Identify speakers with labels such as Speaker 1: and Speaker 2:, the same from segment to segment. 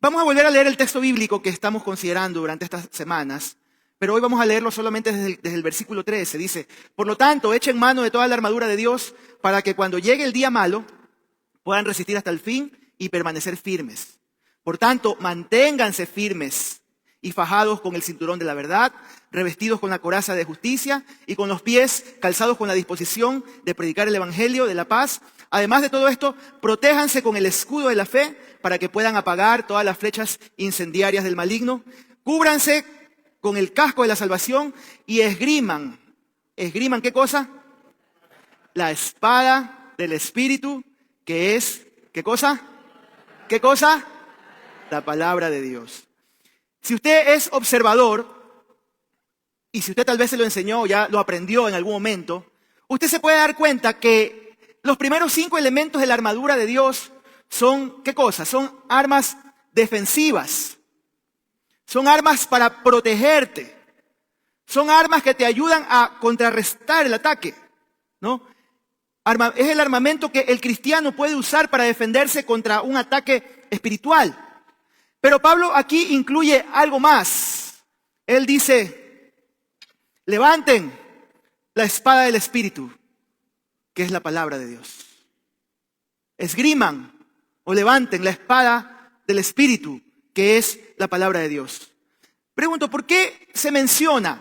Speaker 1: Vamos a volver a leer el texto bíblico que estamos considerando durante estas semanas, pero hoy vamos a leerlo solamente desde el versículo 13. Dice: por lo tanto, echen mano de toda la armadura de Dios para que cuando llegue el día malo puedan resistir hasta el fin y permanecer firmes. Por tanto, manténganse firmes y fajados con el cinturón de la verdad, revestidos con la coraza de justicia y con los pies calzados con la disposición de predicar el evangelio de la paz. Además de todo esto, protéjanse con el escudo de la fe para que puedan apagar todas las flechas incendiarias del maligno. Cúbranse con el casco de la salvación y esgriman. ¿Esgriman qué cosa? La espada del Espíritu, que es, ¿qué cosa? ¿Qué cosa? La palabra de Dios. Si usted es observador, y si usted tal vez se lo enseñó o ya lo aprendió en algún momento, usted se puede dar cuenta que los primeros 5 elementos de la armadura de Dios son, ¿qué cosa? Son armas defensivas. Son armas para protegerte. Son armas que te ayudan a contrarrestar el ataque, ¿no? Es el armamento que el cristiano puede usar para defenderse contra un ataque espiritual. Pero Pablo aquí incluye algo más. Él dice: levanten la espada del Espíritu, que es la palabra de Dios. Esgriman o levanten la espada del Espíritu, que es la palabra de Dios. Pregunto, ¿por qué se menciona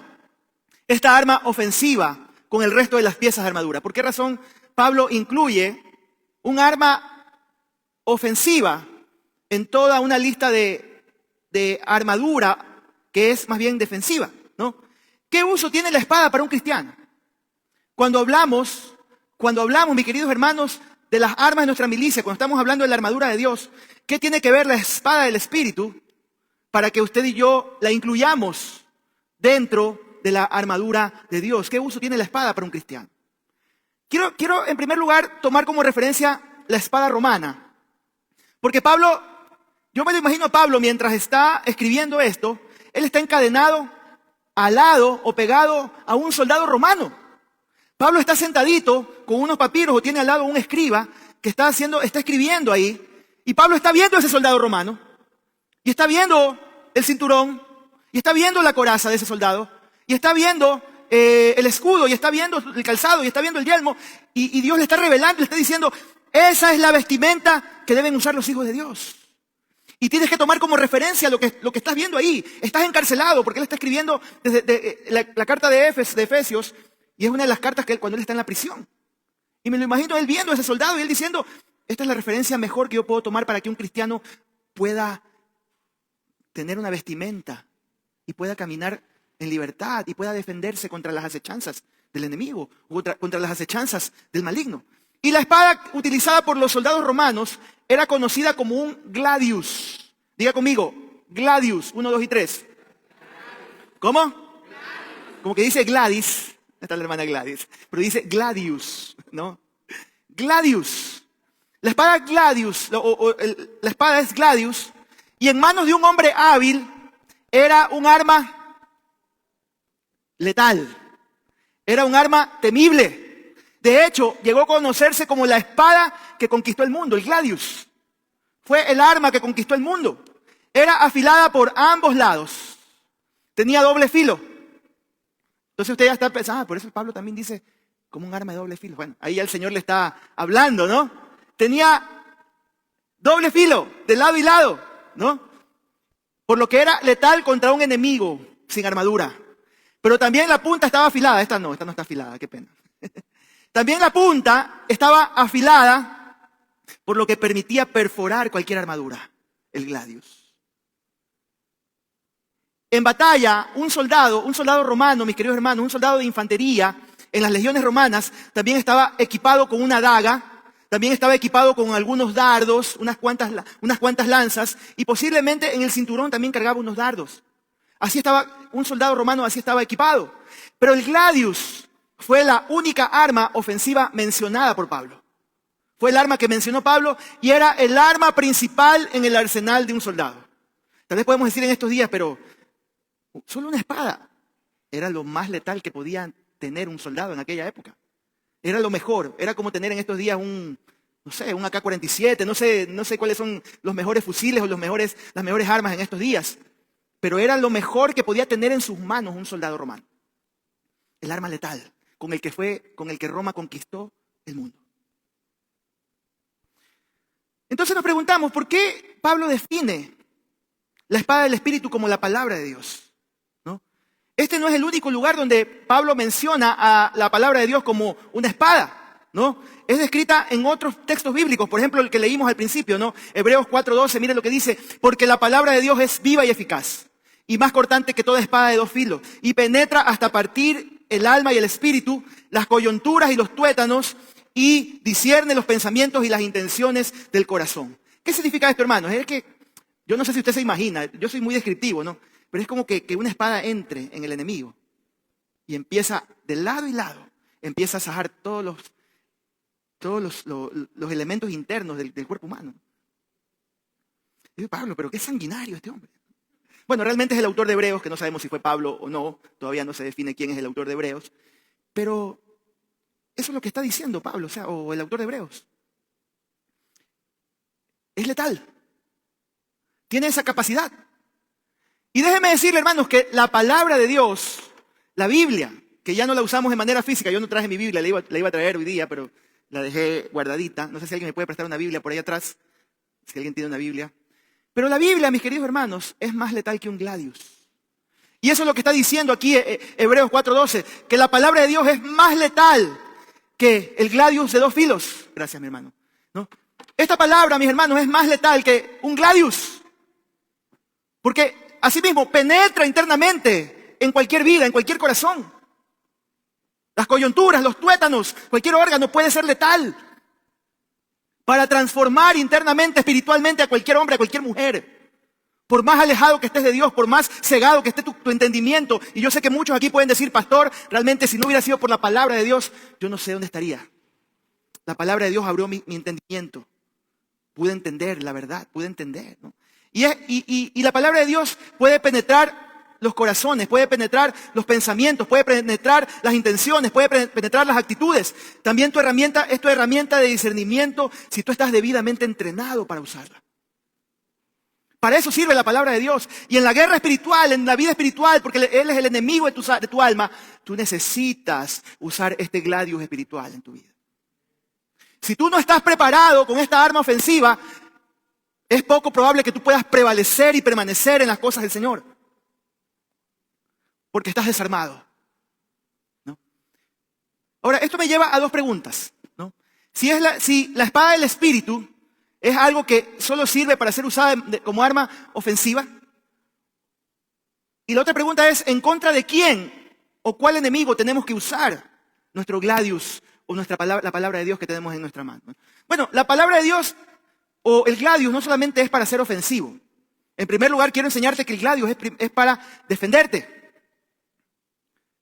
Speaker 1: esta arma ofensiva con el resto de las piezas de armadura? ¿Por qué razón Pablo incluye un arma ofensiva en toda una lista de armadura que es más bien defensiva, ¿no? ¿Qué uso tiene la espada para un cristiano? Cuando hablamos, mis queridos hermanos, de las armas de nuestra milicia, cuando estamos hablando de la armadura de Dios, ¿qué tiene que ver la espada del Espíritu para que usted y yo la incluyamos dentro de la armadura de Dios? ¿Qué uso tiene la espada para un cristiano? Quiero en primer lugar tomar como referencia la espada romana, porque Pablo, yo me lo imagino a Pablo mientras está escribiendo esto, él está encadenado al lado o pegado a un soldado romano. Pablo está sentadito con unos papiros o tiene al lado un escriba que está escribiendo ahí. Y Pablo está viendo a ese soldado romano. Y está viendo el cinturón. Y está viendo la coraza de ese soldado. Y está viendo el escudo. Y está viendo el calzado. Y está viendo el yelmo. Y Dios le está revelando, le está diciendo: esa es la vestimenta que deben usar los hijos de Dios. Y tienes que tomar como referencia lo que estás viendo ahí. Estás encarcelado porque él está escribiendo desde la carta de Efesios. Y es una de las cartas que cuando él está en la prisión. Y me lo imagino él viendo a ese soldado y él diciendo: esta es la referencia mejor que yo puedo tomar para que un cristiano pueda tener una vestimenta y pueda caminar en libertad y pueda defenderse contra las acechanzas del enemigo, contra las acechanzas del maligno. Y la espada utilizada por los soldados romanos era conocida como un gladius. Diga conmigo, gladius, 1, 2 y 3. ¿Cómo? Como que dice Gladys. Está la hermana Gladys, pero dice gladius, ¿no? Gladius. La espada gladius, la espada es gladius, y en manos de un hombre hábil era un arma letal, era un arma temible. De hecho, llegó a conocerse como la espada que conquistó el mundo, el gladius. Fue el arma que conquistó el mundo. Era afilada por ambos lados, tenía doble filo. Entonces usted ya está pensando: por eso Pablo también dice como un arma de doble filo. Bueno, ahí ya el Señor le está hablando, ¿no? Tenía doble filo, de lado y lado, ¿no? Por lo que era letal contra un enemigo sin armadura. Pero también la punta estaba afilada. Esta no está afilada, qué pena. También la punta estaba afilada, por lo que permitía perforar cualquier armadura, el gladius. En batalla, un soldado romano, mis queridos hermanos, un soldado de infantería en las legiones romanas, también estaba equipado con una daga, también estaba equipado con algunos dardos, unas cuantas lanzas, y posiblemente en el cinturón también cargaba unos dardos. Un soldado romano así estaba equipado. Pero el gladius fue la única arma ofensiva mencionada por Pablo. Fue el arma que mencionó Pablo y era el arma principal en el arsenal de un soldado. Tal vez podemos decir en estos días, pero solo una espada era lo más letal que podía tener un soldado en aquella época. Era lo mejor. Era como tener en estos días no sé, un AK-47, no sé cuáles son los mejores fusiles o las mejores armas en estos días. Pero era lo mejor que podía tener en sus manos un soldado romano. El arma letal, con el que Roma conquistó el mundo. Entonces nos preguntamos, ¿por qué Pablo define la espada del Espíritu como la palabra de Dios? ¿No? Este no es el único lugar donde Pablo menciona a la palabra de Dios como una espada, ¿no? Es descrita en otros textos bíblicos, por ejemplo el que leímos al principio, ¿no? Hebreos 4:12, mire lo que dice: porque la palabra de Dios es viva y eficaz, y más cortante que toda espada de dos filos, y penetra hasta partir el alma y el espíritu, las coyunturas y los tuétanos, y discierne los pensamientos y las intenciones del corazón. ¿Qué significa esto, hermanos? Es que, yo no sé si usted se imagina, yo soy muy descriptivo, ¿no? Pero es como que una espada entre en el enemigo y empieza de lado y lado, empieza a sajar todos los elementos internos del cuerpo humano. Y digo, Pablo, pero qué sanguinario este hombre. Bueno, realmente es el autor de Hebreos, que no sabemos si fue Pablo o no, todavía no se define quién es el autor de Hebreos, pero eso es lo que está diciendo Pablo, o el autor de Hebreos. Es letal. Tiene esa capacidad. Y déjeme decirle, hermanos, que la palabra de Dios, la Biblia, que ya no la usamos de manera física, yo no traje mi Biblia, la iba a traer hoy día, pero la dejé guardadita. No sé si alguien me puede prestar una Biblia por ahí atrás, si alguien tiene una Biblia. Pero la Biblia, mis queridos hermanos, es más letal que un gladius. Y eso es lo que está diciendo aquí Hebreos 4:12, que la palabra de Dios es más letal que el gladius de dos filos. Gracias, mi hermano. ¿No? Esta palabra, mis hermanos, es más letal que un gladius. Porque asimismo penetra internamente en cualquier vida, en cualquier corazón. Las coyunturas, los tuétanos, cualquier órgano puede ser letal para transformar internamente, espiritualmente a cualquier hombre, a cualquier mujer. Por más alejado que estés de Dios, por más cegado que esté tu entendimiento. Y yo sé que muchos aquí pueden decir, pastor, realmente si no hubiera sido por la palabra de Dios, yo no sé dónde estaría. La palabra de Dios abrió mi entendimiento. Pude entender la verdad, pude entender, ¿no? Y la palabra de Dios puede penetrar los corazones, puede penetrar los pensamientos, puede penetrar las intenciones, puede penetrar las actitudes. También tu herramienta es tu herramienta de discernimiento si tú estás debidamente entrenado para usarla. Para eso sirve la palabra de Dios. Y en la guerra espiritual, en la vida espiritual, porque Él es el enemigo de tu alma, tú necesitas usar este gladius espiritual en tu vida. Si tú no estás preparado con esta arma ofensiva, es poco probable que tú puedas prevalecer y permanecer en las cosas del Señor. Porque estás desarmado, ¿no? Ahora, esto me lleva a dos preguntas, ¿no? Si la espada del Espíritu es algo que solo sirve para ser usada como arma ofensiva. Y la otra pregunta es, ¿en contra de quién o cuál enemigo tenemos que usar nuestro gladius o la palabra de Dios que tenemos en nuestra mano? Bueno, la palabra de Dios o el gladius no solamente es para ser ofensivo. En primer lugar, quiero enseñarte que el gladius es para defenderte.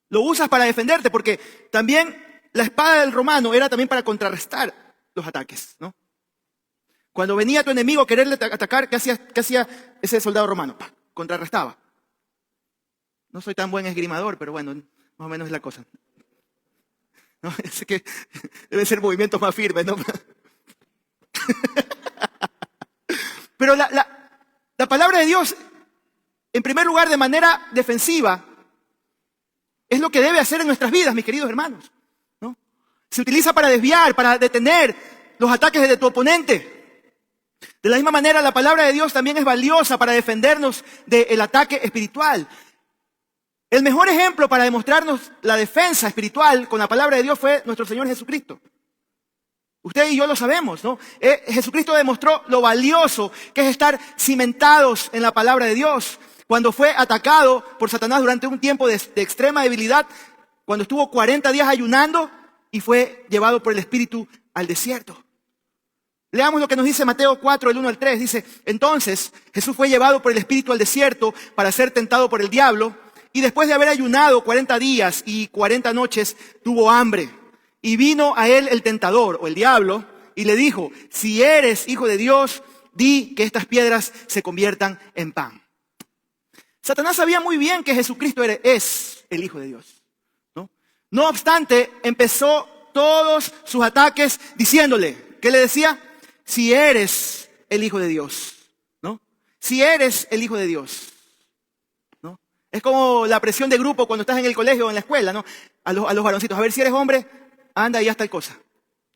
Speaker 1: Lo usas para defenderte porque también la espada del romano era también para contrarrestar los ataques, ¿no? Cuando venía tu enemigo a quererle atacar, ¿qué hacía ese soldado romano? ¡Pah! Contrarrestaba. No soy tan buen esgrimador, pero bueno, más o menos es la cosa. ¿No? Es que deben ser movimientos más firmes, ¿no? Pero la palabra de Dios, en primer lugar, de manera defensiva, es lo que debe hacer en nuestras vidas, mis queridos hermanos, ¿no? Se utiliza para desviar, para detener los ataques de tu oponente. De la misma manera, la palabra de Dios también es valiosa para defendernos del ataque espiritual. El mejor ejemplo para demostrarnos la defensa espiritual con la palabra de Dios fue nuestro Señor Jesucristo. Usted y yo lo sabemos, ¿no? Jesucristo demostró lo valioso que es estar cimentados en la palabra de Dios. Cuando fue atacado por Satanás durante un tiempo de extrema debilidad, cuando estuvo 40 días ayunando y fue llevado por el Espíritu al desierto. Leamos lo que nos dice Mateo 4, del 1 al 3. Dice, entonces Jesús fue llevado por el Espíritu al desierto para ser tentado por el diablo. Y después de haber ayunado 40 días y 40 noches, tuvo hambre. Y vino a él el tentador, o el diablo, y le dijo, si eres hijo de Dios, di que estas piedras se conviertan en pan. Satanás sabía muy bien que Jesucristo es el Hijo de Dios, ¿no? No obstante, empezó todos sus ataques diciéndole, ¿qué le decía? si eres el Hijo de Dios, ¿no? Si eres el Hijo de Dios, ¿no? Es como la presión de grupo cuando estás en el colegio o en la escuela, ¿no? A los varoncitos, a ver si eres hombre, anda y haz tal cosa,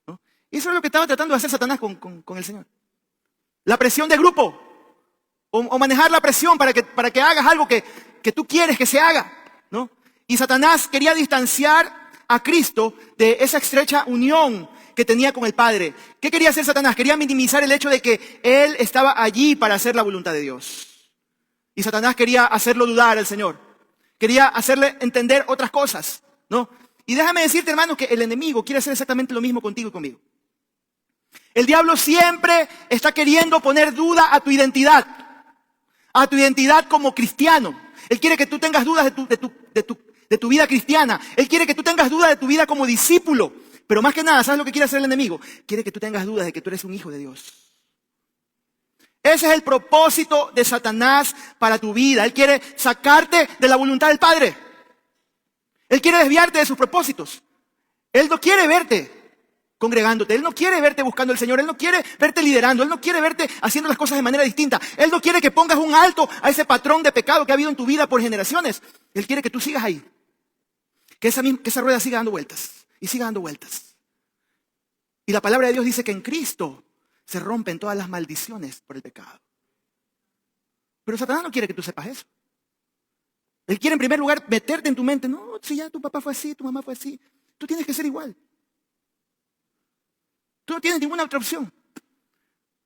Speaker 1: ¿no? Y eso es lo que estaba tratando de hacer Satanás con el Señor. La presión de grupo, o manejar la presión para que hagas algo que tú quieres que se haga, ¿no? Y Satanás quería distanciar a Cristo de esa estrecha unión que tenía con el Padre. ¿Qué quería hacer Satanás? Quería minimizar el hecho de que Él estaba allí para hacer la voluntad de Dios. Y Satanás quería hacerlo dudar al Señor. Quería hacerle entender otras cosas, ¿no? Y déjame decirte, hermano, que el enemigo quiere hacer exactamente lo mismo contigo y conmigo. El diablo siempre está queriendo poner duda a tu identidad como cristiano. Él quiere que tú tengas dudas de tu vida cristiana. Él quiere que tú tengas dudas de tu vida como discípulo. Pero más que nada, ¿sabes lo que quiere hacer el enemigo? Quiere que tú tengas dudas de que tú eres un hijo de Dios. Ese es el propósito de Satanás para tu vida. Él quiere sacarte de la voluntad del Padre. Él quiere desviarte de sus propósitos. Él no quiere verte congregándote. Él no quiere verte buscando al Señor. Él no quiere verte liderando. Él no quiere verte haciendo las cosas de manera distinta. Él no quiere que pongas un alto a ese patrón de pecado que ha habido en tu vida por generaciones. Él quiere que tú sigas ahí. Que esa rueda siga dando vueltas. Y siga dando vueltas. Y la palabra de Dios dice que en Cristo se rompen todas las maldiciones por el pecado. Pero Satanás no quiere que tú sepas eso. Él quiere en primer lugar meterte en tu mente. No, si ya tu papá fue así, tu mamá fue así. Tú tienes que ser igual. Tú no tienes ninguna otra opción.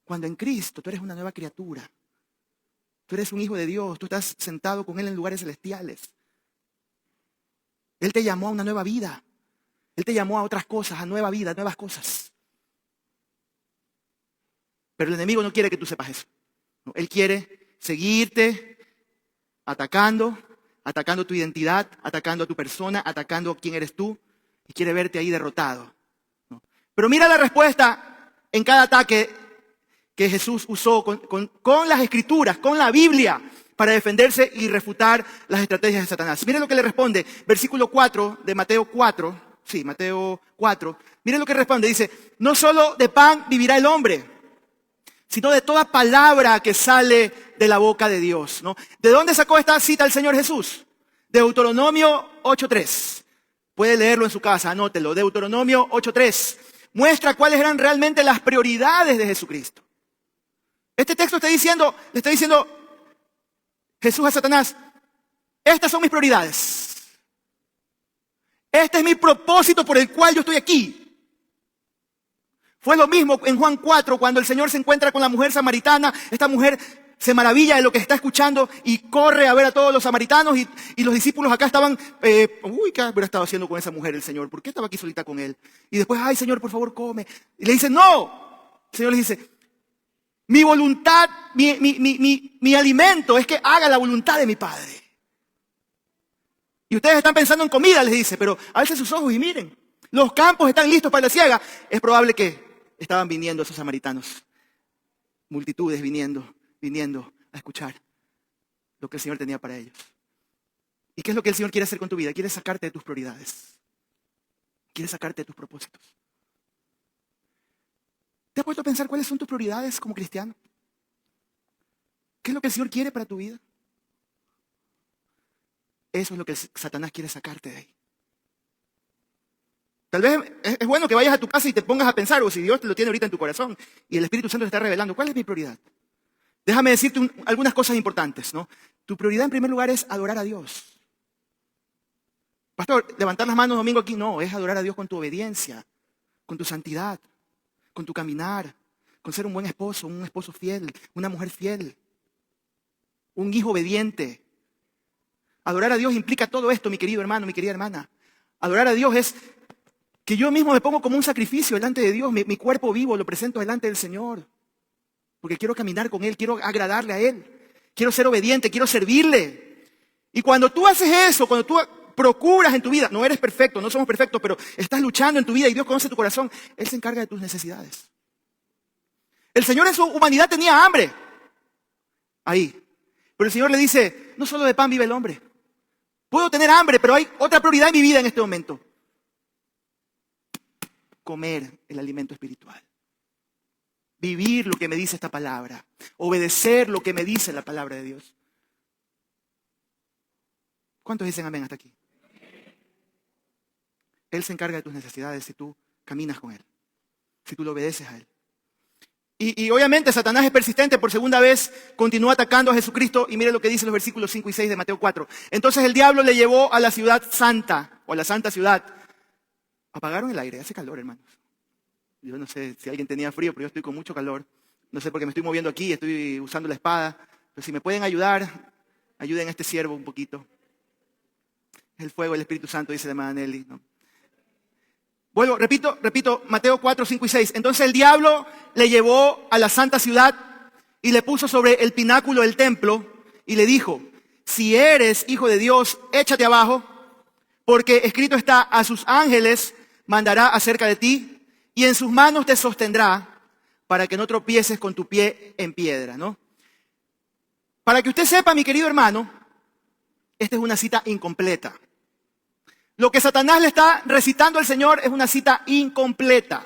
Speaker 1: Cuando en Cristo tú eres una nueva criatura. Tú eres un hijo de Dios. Tú estás sentado con Él en lugares celestiales. Él te llamó a una nueva vida. Él te llamó a otras cosas, a nueva vida, a nuevas cosas. Pero el enemigo no quiere que tú sepas eso. No, él quiere seguirte atacando tu identidad, atacando a tu persona, atacando a quién eres tú. Y quiere verte ahí derrotado. Pero mira la respuesta en cada ataque que Jesús usó con las Escrituras, con la Biblia, para defenderse y refutar las estrategias de Satanás. Mire lo que le responde, versículo 4 de Mateo 4. Sí, Mateo 4. Mire lo que responde, dice, no solo de pan vivirá el hombre, sino de toda palabra que sale de la boca de Dios, ¿no? ¿De dónde sacó esta cita el Señor Jesús? Deuteronomio 8.3. Puede leerlo en su casa, anótelo. Deuteronomio 8.3. Muestra cuáles eran realmente las prioridades de Jesucristo. Este texto le está diciendo Jesús a Satanás, estas son mis prioridades. Este es mi propósito por el cual yo estoy aquí. Fue lo mismo en Juan 4, cuando el Señor se encuentra con la mujer samaritana. Esta mujer se maravilla de lo que está escuchando y corre a ver a todos los samaritanos y los discípulos acá estaban, ¿qué hubiera estado haciendo con esa mujer el Señor? ¿Por qué estaba aquí solita con él? Y después, ay Señor, por favor, come. Y le dice, no. El Señor le dice, mi voluntad, mi alimento es que haga la voluntad de mi Padre. Y ustedes están pensando en comida, les dice, pero alcen sus ojos y miren. Los campos están listos para la siega. Es probable que estaban viniendo esos samaritanos. Multitudes viniendo a escuchar lo que el Señor tenía para ellos. ¿Y qué es lo que el Señor quiere hacer con tu vida? Quiere sacarte de tus prioridades. Quiere sacarte de tus propósitos. ¿Te has puesto a pensar cuáles son tus prioridades como cristiano? ¿Qué es lo que el Señor quiere para tu vida? Eso es lo que Satanás quiere sacarte de ahí. Tal vez es bueno que vayas a tu casa y te pongas a pensar, o si Dios te lo tiene ahorita en tu corazón y el Espíritu Santo te está revelando, ¿cuál es mi prioridad? Déjame decirte algunas cosas importantes, ¿no? Tu prioridad en primer lugar es adorar a Dios. Pastor, levantar las manos domingo aquí, no, es adorar a Dios con tu obediencia, con tu santidad, con tu caminar, con ser un buen esposo, un esposo fiel, una mujer fiel, un hijo obediente. Adorar a Dios implica todo esto, mi querido hermano, mi querida hermana. Adorar a Dios es que yo mismo me pongo como un sacrificio delante de Dios, mi cuerpo vivo lo presento delante del Señor. Porque quiero caminar con Él, quiero agradarle a Él, quiero ser obediente, quiero servirle. Y cuando tú haces eso, cuando tú procuras en tu vida, no eres perfecto, no somos perfectos, pero estás luchando en tu vida y Dios conoce tu corazón, Él se encarga de tus necesidades. El Señor en su humanidad tenía hambre, ahí. Pero el Señor le dice, no solo de pan vive el hombre. Puedo tener hambre, pero hay otra prioridad en mi vida en este momento. Comer el alimento espiritual. vivir lo que me dice esta palabra, obedecer lo que me dice la palabra de Dios. ¿Cuántos dicen amén hasta aquí? Él se encarga de tus necesidades si tú caminas con Él, si tú lo obedeces a Él. Y obviamente Satanás es persistente, por segunda vez continúa atacando a Jesucristo y mire lo que dice los versículos 5 y 6 de Mateo 4. Entonces el diablo le llevó a la ciudad santa, o a la santa ciudad. Apagaron el aire, hace calor, hermanos. Yo no sé si alguien tenía frío, pero yo estoy con mucho calor. No sé por qué me estoy moviendo aquí, estoy usando la espada. Pero si me pueden ayudar, ayuden a este siervo un poquito. El fuego del Espíritu Santo, dice la hermana Nelly, ¿no? Vuelvo, repito, Mateo 4, 5 y 6. Entonces el diablo le llevó a la santa ciudad y le puso sobre el pináculo del templo y le dijo, si eres hijo de Dios, échate abajo, porque escrito está, a sus ángeles mandará acerca de ti y en sus manos te sostendrá para que no tropieces con tu pie en piedra, ¿no? Para que usted sepa, mi querido hermano, esta es una cita incompleta. Lo que Satanás le está recitando al Señor es una cita incompleta.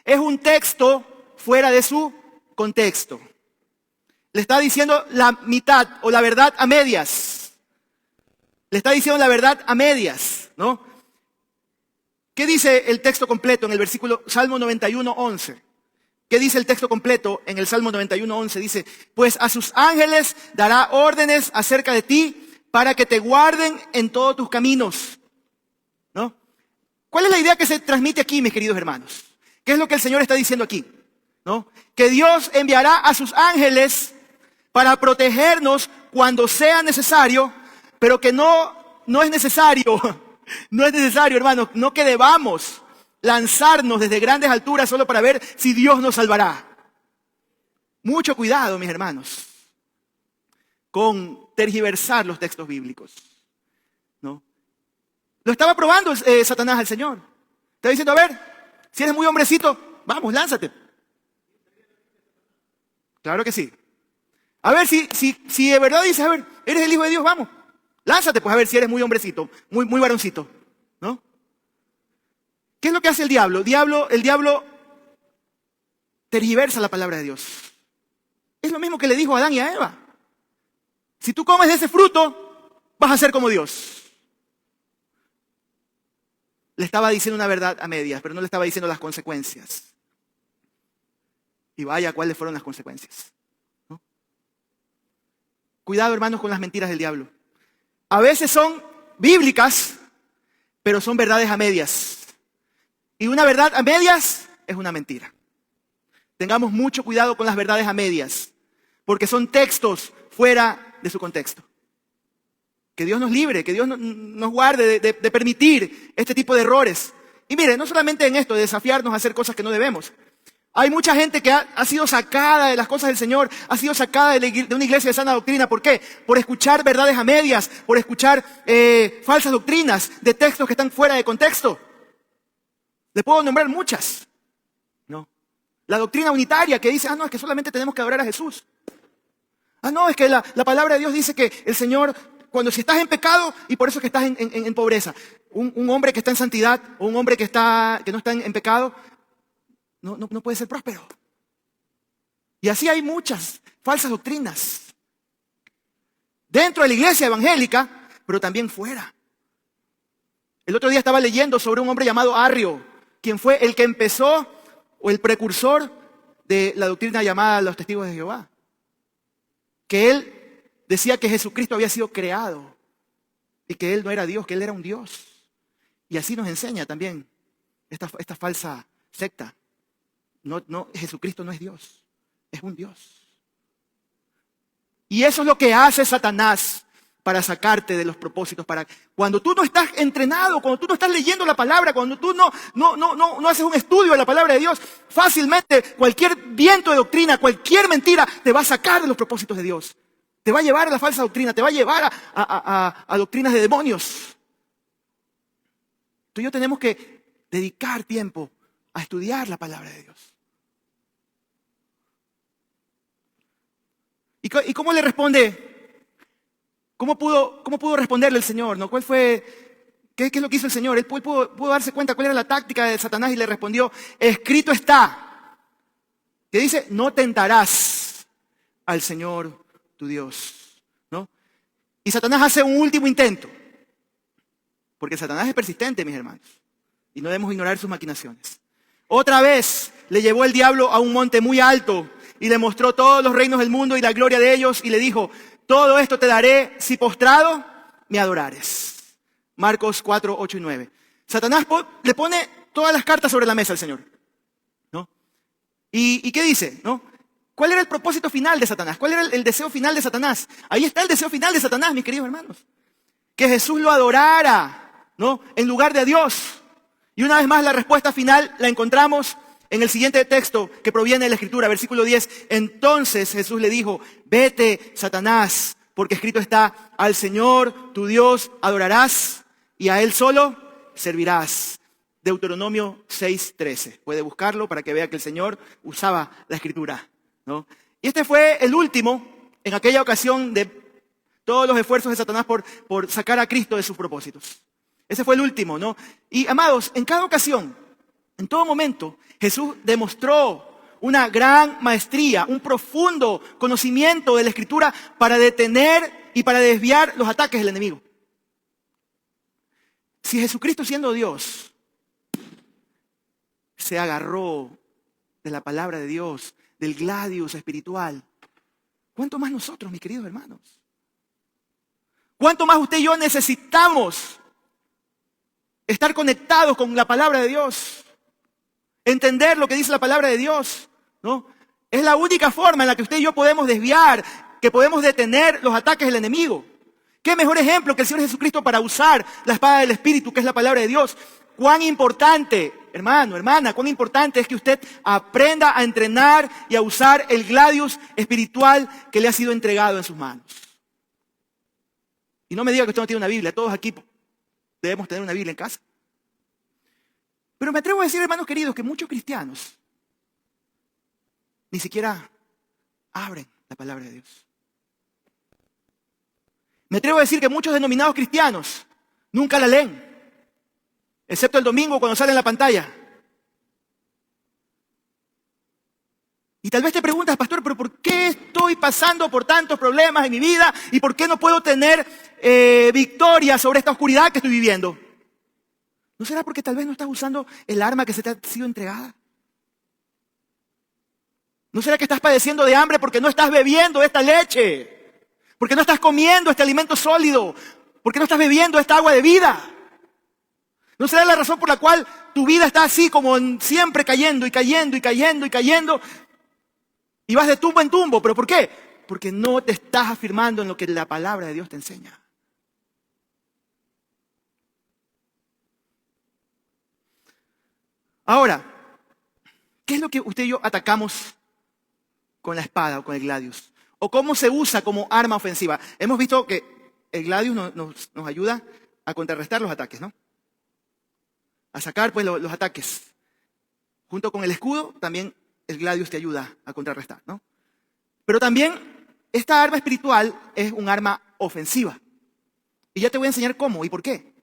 Speaker 1: Es un texto fuera de su contexto. Le está diciendo la mitad o la verdad a medias. Le está diciendo la verdad a medias, ¿no? ¿Qué dice el texto completo en el versículo Salmo 91, 11? ¿Qué dice el texto completo en el Salmo 91, 11? Dice, pues a sus ángeles dará órdenes acerca de ti para que te guarden en todos tus caminos. ¿No? ¿Cuál es la idea que se transmite aquí, mis queridos hermanos? ¿Qué es lo que el Señor está diciendo aquí? ¿No? Que Dios enviará a sus ángeles para protegernos cuando sea necesario, pero que no es necesario, no es necesario, hermanos, no que debamos lanzarnos desde grandes alturas solo para ver si Dios nos salvará. Mucho cuidado, mis hermanos, con tergiversar los textos bíblicos, ¿no? Lo estaba probando Satanás al Señor. Está diciendo, a ver, si eres muy hombrecito, vamos, lánzate. Claro que sí. A ver, si de verdad dices, a ver, eres el Hijo de Dios, vamos, lánzate, pues a ver si eres muy hombrecito, muy varoncito, ¿no? ¿Qué es lo que hace el diablo? El diablo tergiversa la palabra de Dios. Es lo mismo que le dijo a Adán y a Eva. Si tú comes de ese fruto, vas a ser como Dios. Le estaba diciendo una verdad a medias, pero no le estaba diciendo las consecuencias. Y vaya, ¿cuáles fueron las consecuencias? ¿No? Cuidado, hermanos, con las mentiras del diablo. A veces son bíblicas, pero son verdades a medias. Y una verdad a medias es una mentira. Tengamos mucho cuidado con las verdades a medias, porque son textos fuera de su contexto. Que Dios nos libre, que Dios nos guarde de permitir este tipo de errores. Y mire, no solamente en esto, de desafiarnos a hacer cosas que no debemos. Hay mucha gente que ha sido sacada de las cosas del Señor, ha sido sacada de una iglesia de sana doctrina. ¿Por qué? Por escuchar verdades a medias, por escuchar falsas doctrinas de textos que están fuera de contexto. Le puedo nombrar muchas, ¿no? La doctrina unitaria que dice, no, es que solamente tenemos que adorar a Jesús. No, es que la palabra de Dios dice que el Señor, cuando si estás en pecado y por eso es que estás en pobreza. Un hombre que está en santidad o un hombre que no está en pecado, no puede ser próspero. Y así hay muchas falsas doctrinas. Dentro de la iglesia evangélica, pero también fuera. El otro día estaba leyendo sobre un hombre llamado Arrio, quien fue el que empezó o el precursor de la doctrina llamada los testigos de Jehová. Que él decía que Jesucristo había sido creado y que Él no era Dios, que Él era un Dios. Y así nos enseña también esta falsa secta. Jesucristo no es Dios, es un Dios. Y eso es lo que hace Satanás para sacarte de los propósitos. Cuando tú no estás entrenado, cuando tú no estás leyendo la palabra, cuando tú no haces un estudio de la palabra de Dios, fácilmente cualquier viento de doctrina, cualquier mentira te va a sacar de los propósitos de Dios. Te va a llevar a la falsa doctrina, te va a llevar a doctrinas de demonios. Tú y yo tenemos que dedicar tiempo a estudiar la palabra de Dios. ¿Y cómo le responde? ¿Cómo pudo responderle el Señor? ¿No? ¿Qué es lo que hizo el Señor? Él pudo darse cuenta cuál era la táctica de Satanás y le respondió, escrito está. que dice, no tentarás al Señor tu Dios, ¿no? Y Satanás hace un último intento, porque Satanás es persistente, mis hermanos, y no debemos ignorar sus maquinaciones. Otra vez le llevó el diablo a un monte muy alto y le mostró todos los reinos del mundo y la gloria de ellos y le dijo, todo esto te daré si postrado me adorares. Marcos 4, 8 y 9. Satanás le pone todas las cartas sobre la mesa al Señor, ¿no? ¿Y qué dice? ¿No? ¿Cuál era el propósito final de Satanás? ¿Cuál era el deseo final de Satanás? Ahí está el deseo final de Satanás, mis queridos hermanos. Que Jesús lo adorara, ¿no? En lugar de Dios. Y una vez más la respuesta final la encontramos en el siguiente texto que proviene de la Escritura, versículo 10. Entonces Jesús le dijo, vete, Satanás, porque escrito está, al Señor tu Dios adorarás y a Él solo servirás. Deuteronomio 6:13. Puede buscarlo para que vea que el Señor usaba la Escritura, ¿no? Y este fue el último, en aquella ocasión, de todos los esfuerzos de Satanás por sacar a Cristo de sus propósitos. Ese fue el último, ¿no? Y amados, en cada ocasión, en todo momento, Jesús demostró una gran maestría, un profundo conocimiento de la Escritura para detener y para desviar los ataques del enemigo. Si Jesucristo, siendo Dios, se agarró de la palabra de Dios, del gladius espiritual, ¿cuánto más nosotros, mis queridos hermanos? ¿Cuánto más usted y yo necesitamos estar conectados con la palabra de Dios? Entender lo que dice la palabra de Dios, ¿no? Es la única forma en la que usted y yo podemos desviar, que podemos detener los ataques del enemigo. ¿Qué mejor ejemplo que el Señor Jesucristo para usar la espada del Espíritu, que es la palabra de Dios? Cuán importante, hermano, hermana, cuán importante es que usted aprenda a entrenar y a usar el gladius espiritual que le ha sido entregado en sus manos. Y no me diga que usted no tiene una Biblia, todos aquí debemos tener una Biblia en casa. Pero me atrevo a decir, hermanos queridos, que muchos cristianos ni siquiera abren la palabra de Dios. Me atrevo a decir que muchos denominados cristianos nunca la leen, excepto el domingo cuando sale en la pantalla. Y tal vez te preguntas, pastor, pero ¿por qué estoy pasando por tantos problemas en mi vida? ¿Y por qué no puedo tener victoria sobre esta oscuridad que estoy viviendo? ¿No será porque tal vez no estás usando el arma que se te ha sido entregada? ¿No será que estás padeciendo de hambre porque no estás bebiendo esta leche? ¿Porque no estás comiendo este alimento sólido? ¿Porque no estás bebiendo esta agua de vida? ¿No será la razón por la cual tu vida está así como siempre cayendo y cayendo y cayendo y cayendo? Y vas de tumbo en tumbo. ¿Pero por qué? Porque no te estás afirmando en lo que la palabra de Dios te enseña. Ahora, ¿qué es lo que usted y yo atacamos con la espada o con el gladius? ¿O cómo se usa como arma ofensiva? Hemos visto que el gladius nos ayuda a contrarrestar los ataques, ¿no? A sacar pues los ataques. Junto con el escudo, también el gladius te ayuda a contrarrestar, ¿no? Pero también esta arma espiritual es un arma ofensiva. Y ya te voy a enseñar cómo y por qué,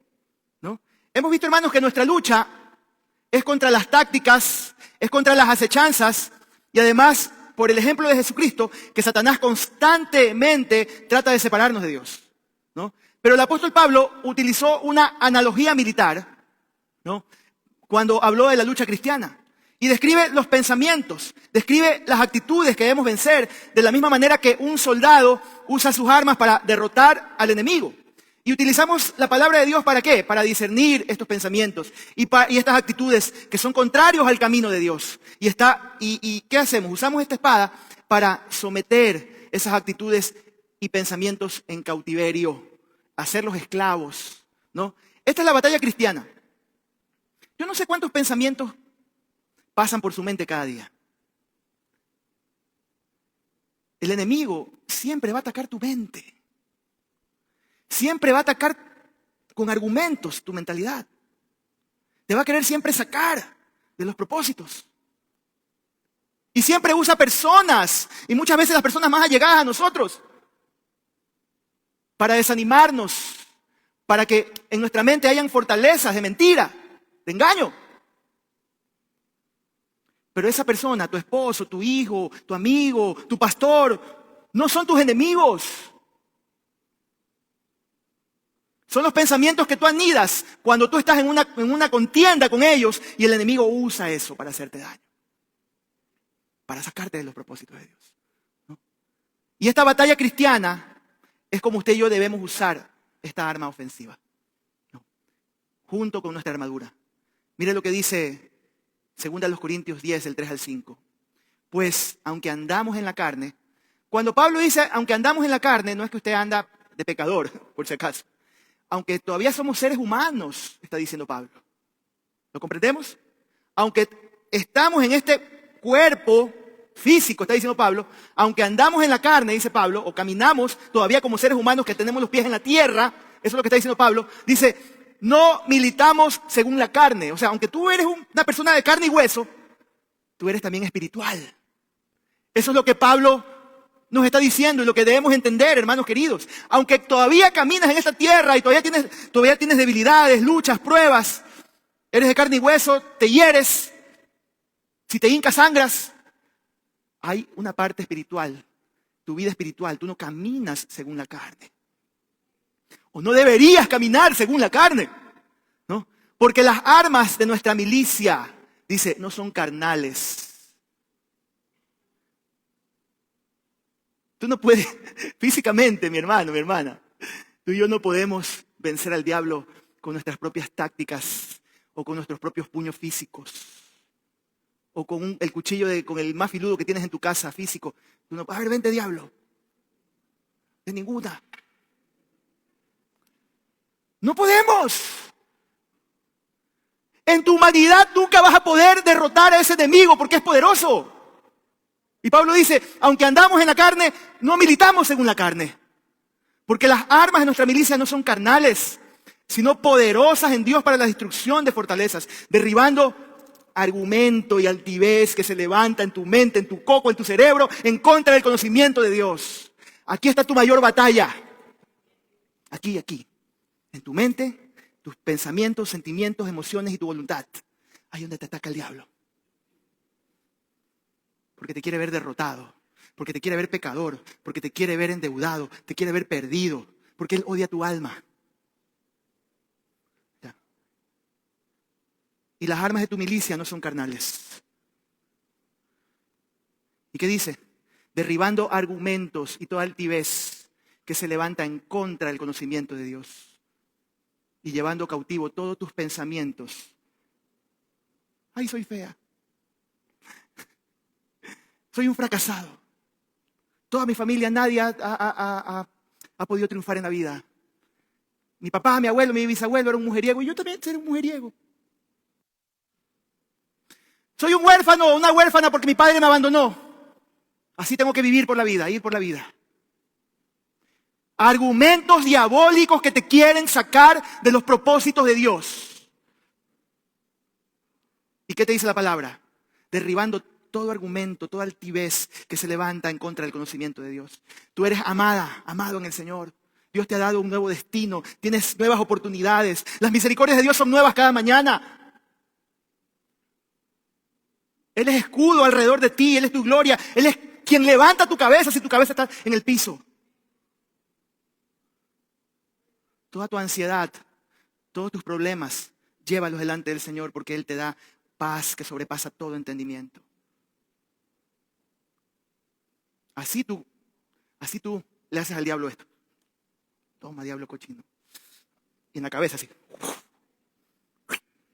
Speaker 1: ¿no? Hemos visto, hermanos, que nuestra lucha es contra las tácticas, es contra las acechanzas y además, por el ejemplo de Jesucristo, que Satanás constantemente trata de separarnos de Dios, ¿no? Pero el apóstol Pablo utilizó una analogía militar, ¿no? Cuando habló de la lucha cristiana. Y describe los pensamientos, describe las actitudes que debemos vencer de la misma manera que un soldado usa sus armas para derrotar al enemigo. Y utilizamos la palabra de Dios ¿para qué? Para discernir estos pensamientos y estas actitudes que son contrarios al camino de Dios. ¿Y qué hacemos? Usamos esta espada para someter esas actitudes y pensamientos en cautiverio, hacerlos esclavos, ¿no? Esta es la batalla cristiana. Yo no sé cuántos pensamientos pasan por su mente cada día. El enemigo siempre va a atacar tu mente. Siempre va a atacar con argumentos tu mentalidad. Te va a querer siempre sacar de los propósitos. Y siempre usa personas, y muchas veces las personas más allegadas a nosotros, para desanimarnos, para que en nuestra mente hayan fortalezas de mentira, de engaño. Pero esa persona, tu esposo, tu hijo, tu amigo, tu pastor, no son tus enemigos. Son los pensamientos que tú anidas cuando tú estás en una contienda con ellos y el enemigo usa eso para hacerte daño. Para sacarte de los propósitos de Dios, ¿no? Y esta batalla cristiana es como usted y yo debemos usar esta arma ofensiva, ¿no? Junto con nuestra armadura. Mire lo que dice 2 Corintios 10, del 3 al 5. Pues aunque andamos en la carne, cuando Pablo dice aunque andamos en la carne, no es que usted anda de pecador, por si acaso. Aunque todavía somos seres humanos, está diciendo Pablo. ¿Lo comprendemos? Aunque estamos en este cuerpo físico, está diciendo Pablo, aunque andamos en la carne, dice Pablo, o caminamos todavía como seres humanos que tenemos los pies en la tierra, eso es lo que está diciendo Pablo, dice, no militamos según la carne. O sea, aunque tú eres una persona de carne y hueso, tú eres también espiritual. Eso es lo que Pablo nos está diciendo y lo que debemos entender, hermanos queridos. Aunque todavía caminas en esta tierra y todavía tienes debilidades, luchas, pruebas, eres de carne y hueso, te hieres, si te hincas sangras, hay una parte espiritual, tu vida espiritual, tú no caminas según la carne. O no deberías caminar según la carne, ¿no? Porque las armas de nuestra milicia, dice, no son carnales. Tú no puedes, físicamente, mi hermano, mi hermana, tú y yo no podemos vencer al diablo con nuestras propias tácticas o con nuestros propios puños físicos o con el cuchillo con el más filudo que tienes en tu casa físico. Tú no, a ver, vente diablo. De ninguna. No podemos. En tu humanidad nunca vas a poder derrotar a ese enemigo porque es poderoso. Y Pablo dice, aunque andamos en la carne, no militamos según la carne. Porque las armas de nuestra milicia no son carnales, sino poderosas en Dios para la destrucción de fortalezas, derribando argumento y altivez que se levanta en tu mente, en tu coco, en tu cerebro, en contra del conocimiento de Dios. Aquí está tu mayor batalla. Aquí. En tu mente, tus pensamientos, sentimientos, emociones y tu voluntad. Ahí donde te ataca el diablo. Porque te quiere ver derrotado, porque te quiere ver pecador, porque te quiere ver endeudado, te quiere ver perdido, porque él odia tu alma. ¿Ya? Y las armas de tu milicia no son carnales. ¿Y qué dice? Derribando argumentos y toda altivez que se levanta en contra del conocimiento de Dios. Y llevando cautivo todos tus pensamientos. Ay, soy fea. Soy un fracasado. Toda mi familia, nadie ha podido triunfar en la vida. Mi papá, mi abuelo, mi bisabuelo era un mujeriego y yo también seré un mujeriego. Soy un huérfano o una huérfana porque mi padre me abandonó. Así tengo que vivir por la vida, ir por la vida. Argumentos diabólicos que te quieren sacar de los propósitos de Dios. ¿Y qué te dice la palabra? Derribando todo argumento, toda altivez que se levanta en contra del conocimiento de Dios. Tú eres amada, amado en el Señor. Dios te ha dado un nuevo destino, tienes nuevas oportunidades. Las misericordias de Dios son nuevas cada mañana. Él es escudo alrededor de ti, Él es tu gloria, Él es quien levanta tu cabeza si tu cabeza está en el piso. Toda tu ansiedad, todos tus problemas, llévalos delante del Señor porque Él te da paz que sobrepasa todo entendimiento. Así tú le haces al diablo esto. Toma, diablo cochino. Y en la cabeza así.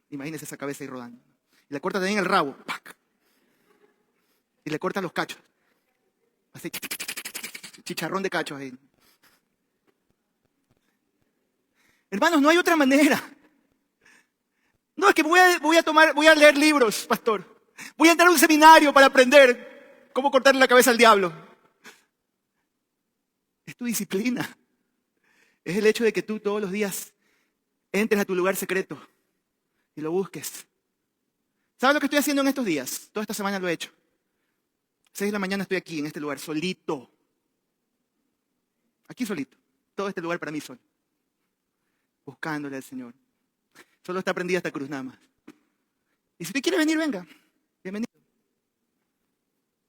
Speaker 1: Imagínese esa cabeza ahí rodando. Y le corta también el rabo. ¡Pac! Y le corta los cachos. Así. Chicharrón de cachos ahí. Hermanos, no hay otra manera. No, es que voy a leer libros, pastor. Voy a entrar a un seminario para aprender cómo cortarle la cabeza al diablo. Es tu disciplina. Es el hecho de que tú todos los días entres a tu lugar secreto y lo busques. ¿Sabes lo que estoy haciendo en estos días? Toda esta semana lo he hecho. 6 de la mañana estoy aquí en este lugar, solito. Aquí solito. Todo este lugar para mí solo. Buscándole al Señor. Solo está prendida esta cruz nada más. Y si usted quiere venir, venga. Bienvenido.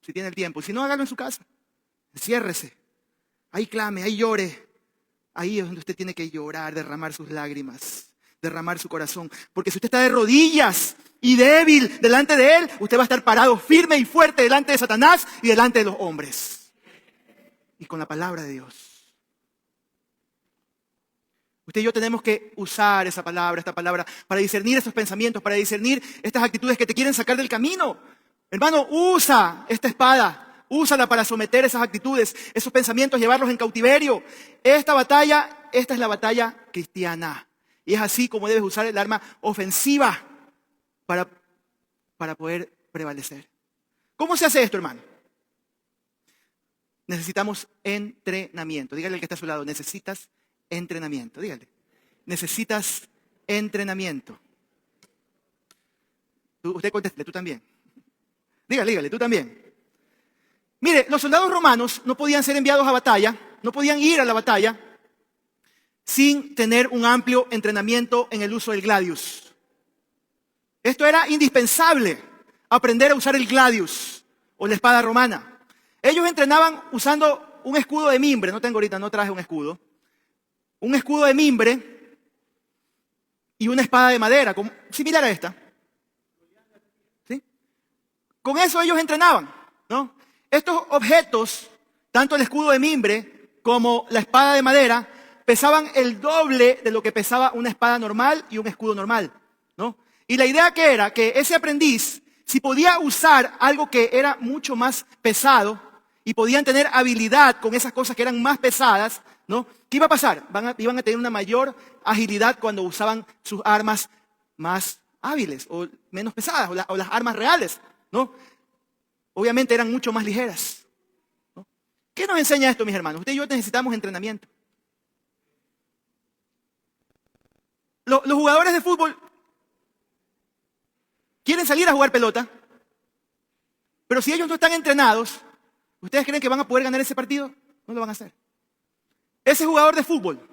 Speaker 1: si tiene el tiempo. Si no, hágalo en su casa. Enciérrese. Ahí clame, ahí llore. Ahí es donde usted tiene que llorar, derramar sus lágrimas, derramar su corazón. Porque si usted está de rodillas y débil delante de Él, usted va a estar parado firme y fuerte delante de Satanás y delante de los hombres. Y con la palabra de Dios. Usted y yo tenemos que usar esta palabra, para discernir esos pensamientos, para discernir estas actitudes que te quieren sacar del camino. Hermano, usa esta espada, úsala para someter esas actitudes, esos pensamientos, llevarlos en cautiverio. Esta es la batalla cristiana. Y es así como debes usar el arma ofensiva para poder prevalecer. ¿Cómo se hace esto, hermano? Necesitamos entrenamiento. Dígale al que está a su lado, necesitas entrenamiento. Dígale, necesitas entrenamiento. Usted contéstele, tú también. Dígale, tú también. Mire, los soldados romanos no podían ser enviados a batalla, no podían ir a la batalla sin tener un amplio entrenamiento en el uso del gladius. Esto era indispensable, aprender a usar el gladius o la espada romana. Ellos entrenaban usando un escudo de mimbre, no traje un escudo de mimbre y una espada de madera, similar a esta. ¿Sí? Con eso ellos entrenaban, ¿no? Estos objetos, tanto el escudo de mimbre como la espada de madera, pesaban el doble de lo que pesaba una espada normal y un escudo normal, ¿no? Y la idea que era que ese aprendiz, si podía usar algo que era mucho más pesado y podían tener habilidad con esas cosas que eran más pesadas, ¿no? ¿Qué iba a pasar? Iban a tener una mayor agilidad cuando usaban sus armas más hábiles o menos pesadas o las armas reales, ¿no? Obviamente eran mucho más ligeras, ¿no? ¿Qué nos enseña esto, mis hermanos? Usted y yo necesitamos entrenamiento. Los jugadores de fútbol quieren salir a jugar pelota, pero si ellos no están entrenados, ¿ustedes creen que van a poder ganar ese partido? No lo van a hacer. Ese jugador de fútbol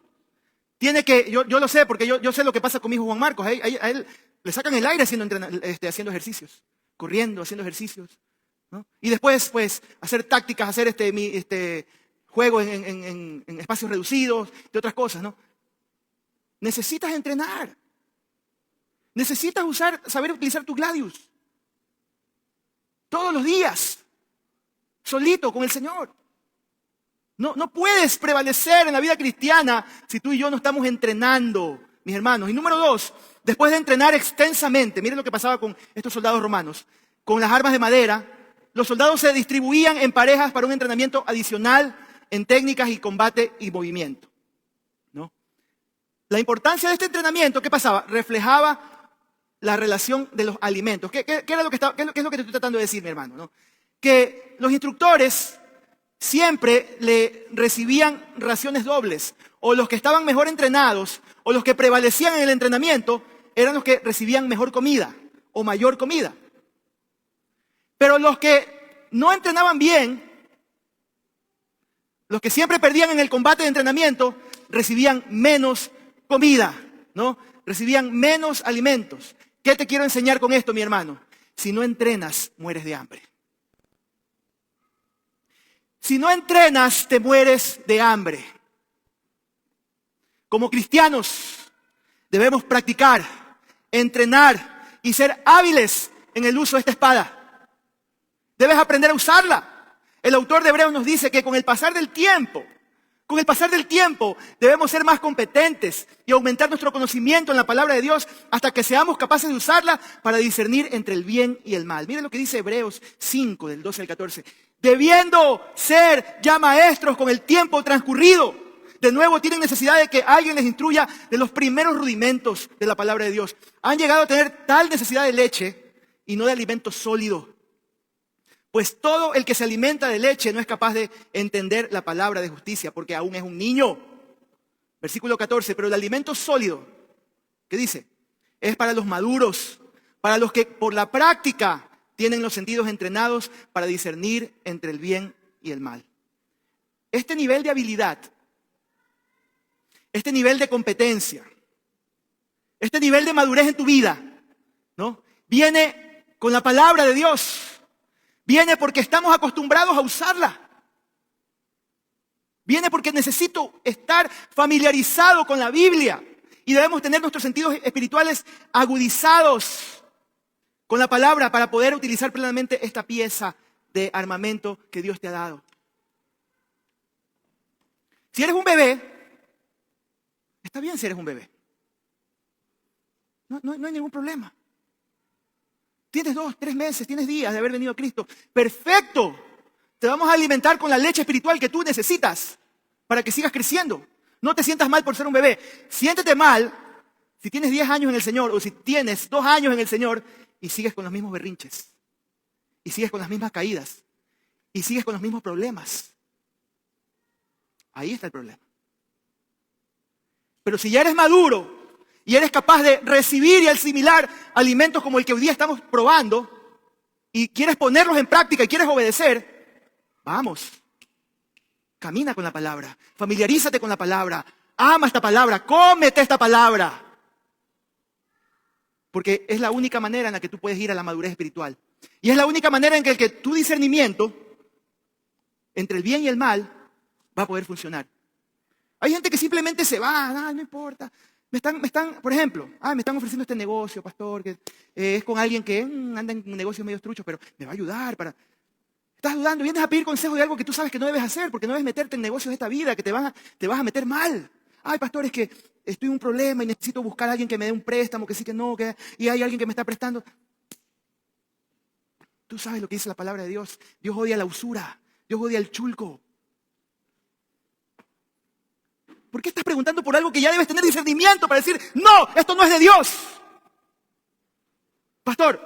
Speaker 1: tiene que, yo lo sé porque yo sé lo que pasa con mi hijo Juan Marcos. A él le sacan el aire haciendo ejercicios, corriendo, haciendo ejercicios, ¿no? Y después, pues, hacer tácticas, hacer juego en espacios reducidos, de otras cosas, ¿no? Necesitas entrenar. Necesitas saber utilizar tu gladius. Todos los días. Solito, con el Señor. No puedes prevalecer en la vida cristiana si tú y yo no estamos entrenando, mis hermanos. Y número 2, después de entrenar extensamente, miren lo que pasaba con estos soldados romanos. Con las armas de madera, los soldados se distribuían en parejas para un entrenamiento adicional en técnicas y combate y movimiento, ¿no? La importancia de este entrenamiento, ¿qué pasaba? Reflejaba la relación de los alimentos. ¿Qué es lo que te estoy tratando de decir, mi hermano, ¿no? Que los instructores siempre le recibían raciones dobles, o los que estaban mejor entrenados, o los que prevalecían en el entrenamiento, eran los que recibían mejor comida, o mayor comida. Pero los que no entrenaban bien, los que siempre perdían en el combate de entrenamiento, recibían menos comida, ¿no? Recibían menos alimentos. ¿Qué te quiero enseñar con esto, mi hermano? Si no entrenas, mueres de hambre. Si no entrenas, te mueres de hambre. Como cristianos, debemos practicar, entrenar y ser hábiles en el uso de esta espada. Debes aprender a usarla. El autor de Hebreos nos dice que con el pasar del tiempo, debemos ser más competentes y aumentar nuestro conocimiento en la palabra de Dios hasta que seamos capaces de usarla para discernir entre el bien y el mal. Miren lo que dice Hebreos 5, del 12 al 14. Debiendo ser ya maestros con el tiempo transcurrido, de nuevo tienen necesidad de que alguien les instruya de los primeros rudimentos de la palabra de Dios. Han llegado a tener tal necesidad de leche y no de alimento sólido. Pues todo el que se alimenta de leche no es capaz de entender la palabra de justicia, porque aún es un niño. Versículo 14, pero el alimento sólido, ¿qué dice? Es para los maduros, para los que por la práctica tienen los sentidos entrenados para discernir entre el bien y el mal. Este nivel de habilidad, este nivel de competencia, este nivel de madurez en tu vida, ¿no? Viene con la palabra de Dios. Viene porque estamos acostumbrados a usarla. Viene porque necesito estar familiarizado con la Biblia. Y debemos tener nuestros sentidos espirituales agudizados con la palabra para poder utilizar plenamente esta pieza de armamento que Dios te ha dado. Si eres un bebé, está bien si eres un bebé. No hay ningún problema. Tienes 2, 3 meses, tienes días de haber venido a Cristo. ¡Perfecto! Te vamos a alimentar con la leche espiritual que tú necesitas para que sigas creciendo. No te sientas mal por ser un bebé. Siéntete mal si tienes 10 años en el Señor o si tienes 2 años en el Señor y sigues con los mismos berrinches. Y sigues con las mismas caídas. Y sigues con los mismos problemas. Ahí está el problema. Pero si ya eres maduro y eres capaz de recibir y asimilar alimentos como el que hoy día estamos probando y quieres ponerlos en práctica y quieres obedecer, vamos. Camina con la palabra, familiarízate con la palabra, ama esta palabra, cómete esta palabra. Porque es la única manera en la que tú puedes ir a la madurez espiritual. Y es la única manera en que tu discernimiento entre el bien y el mal va a poder funcionar. Hay gente que simplemente se va, no importa. Por ejemplo, me están ofreciendo este negocio, pastor, que es con alguien que anda en negocios medio truchos, pero me va a ayudar para... Estás dudando, vienes a pedir consejo de algo que tú sabes que no debes hacer, porque no debes meterte en negocios de esta vida, que te vas a meter mal. Ay, pastor, es que estoy en un problema y necesito buscar a alguien que me dé un préstamo, que sí, que no, y hay alguien que me está prestando. Tú sabes lo que dice la palabra de Dios. Dios odia la usura, Dios odia el chulco. ¿Por qué estás preguntando por algo que ya debes tener discernimiento para decir, no, esto no es de Dios? Pastor,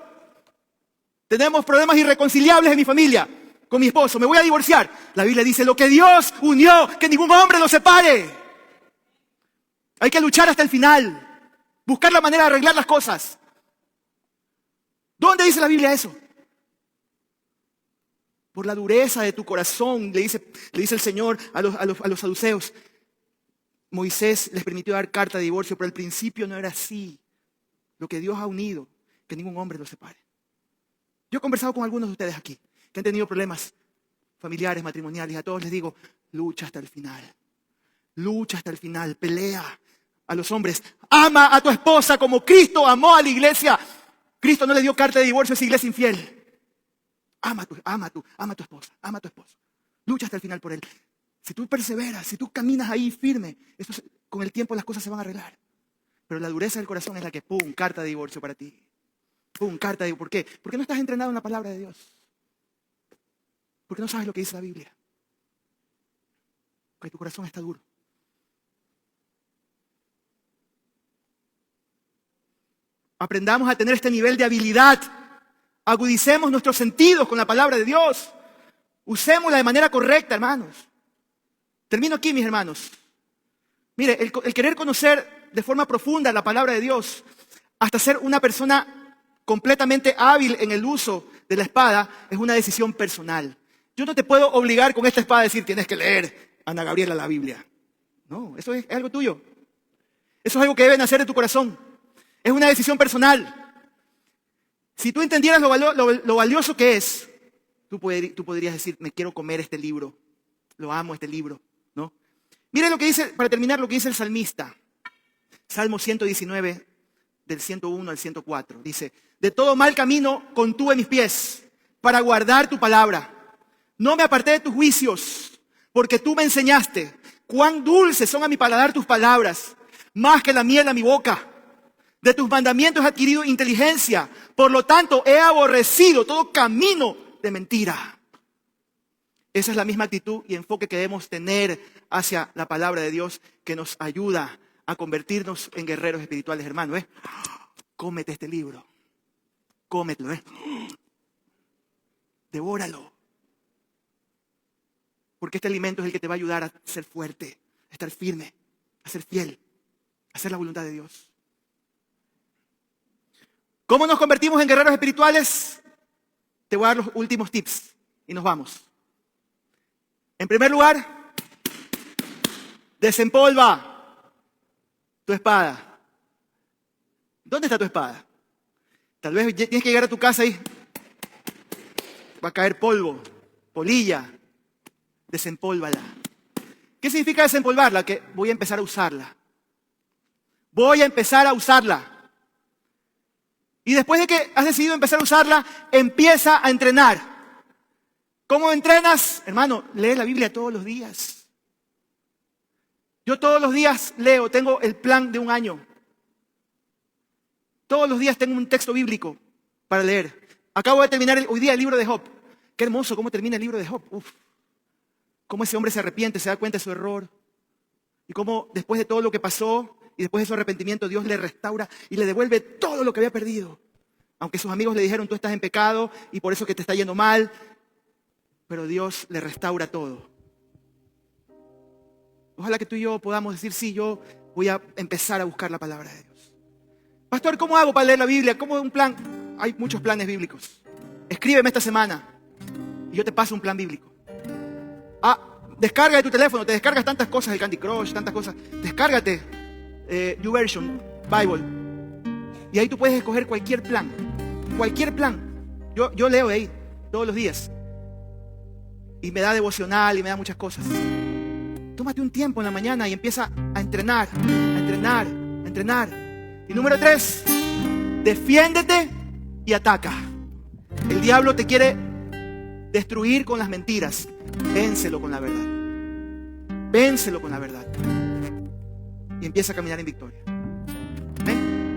Speaker 1: tenemos problemas irreconciliables en mi familia, con mi esposo, me voy a divorciar. La Biblia dice, lo que Dios unió, que ningún hombre lo separe. Hay que luchar hasta el final, buscar la manera de arreglar las cosas. ¿Dónde dice la Biblia eso? Por la dureza de tu corazón, le dice el Señor a los saduceos. Moisés les permitió dar carta de divorcio, pero al principio no era así. Lo que Dios ha unido, que ningún hombre lo separe. Yo he conversado con algunos de ustedes aquí, que han tenido problemas familiares, matrimoniales, y a todos les digo, lucha hasta el final. Lucha hasta el final, pelea. A los hombres, ama a tu esposa como Cristo amó a la iglesia. Cristo no le dio carta de divorcio a esa iglesia infiel. Ama a tu esposa. Lucha hasta el final por él. Si tú perseveras, si tú caminas ahí firme, con el tiempo las cosas se van a arreglar. Pero la dureza del corazón es la que, ¡pum!, carta de divorcio para ti. ¡Pum!, carta de divorcio. ¿Por qué? Porque no estás entrenado en la palabra de Dios. Porque no sabes lo que dice la Biblia. Porque tu corazón está duro. Aprendamos a tener este nivel de habilidad. Agudicemos nuestros sentidos con la palabra de Dios. Usémosla de manera correcta, hermanos. Termino aquí, mis hermanos. Mire, el querer conocer de forma profunda la palabra de Dios, hasta ser una persona completamente hábil en el uso de la espada, es una decisión personal. Yo no te puedo obligar con esta espada a decir, tienes que leer, Ana Gabriela, la Biblia. No, eso es algo tuyo. Eso es algo que debe nacer de tu corazón. Es una decisión personal. Si tú entendieras lo valioso que es, tú podrías decir, me quiero comer este libro. Lo amo, este libro, ¿no? Mire lo que dice, para terminar, lo que dice el salmista. Salmo 119, del 101 al 104. Dice, de todo mal camino contuve mis pies para guardar tu palabra. No me aparté de tus juicios, porque tú me enseñaste. Cuán dulces son a mi paladar tus palabras, más que la miel a mi boca. De tus mandamientos he adquirido inteligencia, por lo tanto he aborrecido todo camino de mentira. Esa es la misma actitud y enfoque que debemos tener hacia la palabra de Dios, que nos ayuda a convertirnos en guerreros espirituales, hermanos. Cómete este libro. Cómetelo. Devóralo. Porque este alimento es el que te va a ayudar a ser fuerte, a estar firme, a ser fiel, a hacer la voluntad de Dios. ¿Cómo nos convertimos en guerreros espirituales? Te voy a dar los últimos tips y nos vamos. En primer lugar, desempolva tu espada. ¿Dónde está tu espada? Tal vez tienes que llegar a tu casa y va a caer polvo, polilla. Desempólvala. ¿Qué significa desempolvarla? Que voy a empezar a usarla. Voy a empezar a usarla. Y después de que has decidido empezar a usarla, empieza a entrenar. ¿Cómo entrenas? Hermano, lee la Biblia todos los días. Yo todos los días leo, tengo el plan de un año. Todos los días tengo un texto bíblico para leer. Acabo de terminar hoy día el libro de Job. Qué hermoso cómo termina el libro de Job. Uf. Cómo ese hombre se arrepiente, se da cuenta de su error. Y cómo después de todo lo que pasó y después de su arrepentimiento, Dios le restaura y le devuelve todo lo que había perdido. Aunque sus amigos le dijeron, tú estás en pecado y por eso que te está yendo mal. Pero Dios le restaura todo. Ojalá que tú y yo podamos decir, sí, yo voy a empezar a buscar la palabra de Dios. Pastor, ¿cómo hago para leer la Biblia? ¿Cómo un plan? Hay muchos planes bíblicos. Escríbeme esta semana y yo te paso un plan bíblico. Descarga de tu teléfono, te descargas tantas cosas, el Candy Crush, tantas cosas. Descárgate YouVersion Bible. Y ahí tú puedes escoger cualquier plan. Cualquier plan. Yo leo de ahí todos los días. Y me da devocional y me da muchas cosas. Tómate un tiempo en la mañana y empieza a entrenar, a entrenar, a entrenar. Y número 3, defiéndete y ataca. El diablo te quiere destruir con las mentiras. Vénselo con la verdad. Vénselo con la verdad. Y empieza a caminar en victoria.